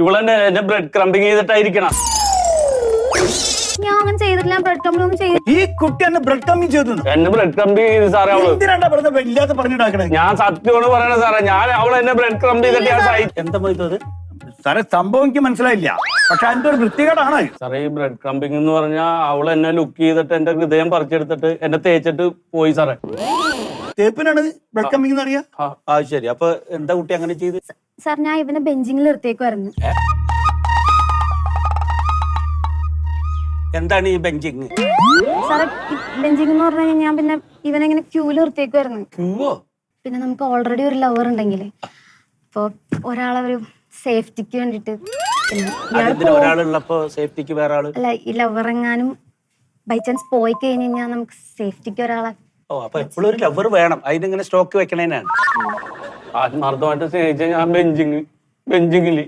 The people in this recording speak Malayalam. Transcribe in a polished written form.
ഇവളെന്നെ എന്നെ ബ്രെഡ് ക്രംബിങ് ചെയ്തിട്ടായിരിക്കണം. ഞാൻ അങ്ങനെ ചെയ്തിട്ടില്ല. ബ്രെഡ് ക്രംബിംഗ് ഒന്നും ചെയ്തു. ഈ കുട്ടി എന്നെ ബ്രെഡ് കമ്മിങ് ചെയ്തു. എന്നെ ബ്രെഡ് ക്രംബിങ് ചെയ്ത് സാറേ അവള്. എന്തിനാണ്ടാ വെറുതെ ഇല്ലാത്ത പറഞ്ഞിട്ടാക്കണേ? ഞാൻ സത്യമാണ് പറയണത് സാറേ. ഞാൻ അവൾ എന്നെ ബ്രെഡ് ക്രംബ് ചെയ്തിട്ട് ഞാൻ എന്താ പോയത് സാറേ? സംഭവം എനിക്ക് മനസ്സിലായില്ല, പക്ഷെ അതിന്റെ ഒരു വൃത്തികേടാണ് സാറേ. ഈ ബ്രെഡ് ക്രംബിങ് എന്ന് പറഞ്ഞാൽ അവൾ എന്നെ ലുക്ക് ചെയ്തിട്ട് എന്റെ ഹൃദയം പറിച്ചെടുത്തിട്ട് എന്നെ തേച്ചിട്ട് പോയി സാറേ. തേപ്പിനാണ് ബ്രെഡ് കമ്മിങ് എന്ന് അറിയാ? ആ ശരി. അപ്പൊ എന്താ കുട്ടി അങ്ങനെ ചെയ്ത്? സാർ ഞാൻ ഇവനെ ബെഞ്ചിങ്ങിൽ നിർത്തിയേക്കുമായിരുന്നു. എന്താണ് ഈ ബെഞ്ചിങ്? സാറേ ബെഞ്ചിങ് എന്ന് പറഞ്ഞു കഴിഞ്ഞാൽ ഞാൻ പിന്നെ ഇവനെങ്ങനെ ക്യൂല് നിർത്തിയേക്കുമായിരുന്നു. ക്യൂവോ? പിന്നെ നമുക്ക് ഓൾറെഡി ഒരു ലവർ ഉണ്ടെങ്കിലേ, അപ്പൊ ഒരാളെ ഒരു സേഫ്റ്റിക്ക് വേണ്ടിട്ട് ഒരാളുള്ളപ്പോ സേഫ്റ്റിക്ക് വേറെ ആള്. അല്ല, ഈ ലവർ എങ്ങാനും ബൈ ചാൻസ് പോയി കഴിഞ്ഞ് കഴിഞ്ഞാൽ നമുക്ക് സേഫ്റ്റിക്ക് ഒരാളെ. ഓ, അപ്പൊ എപ്പോഴും ഒരു ലവർ വേണം. അതിനിങ്ങനെ സ്റ്റോക്ക് വെക്കണേനാണ്. ആത്മാർത്ഥമായിട്ട് സ്നേഹിച്ച ഞാൻ ബെഞ്ചിങ്ങില്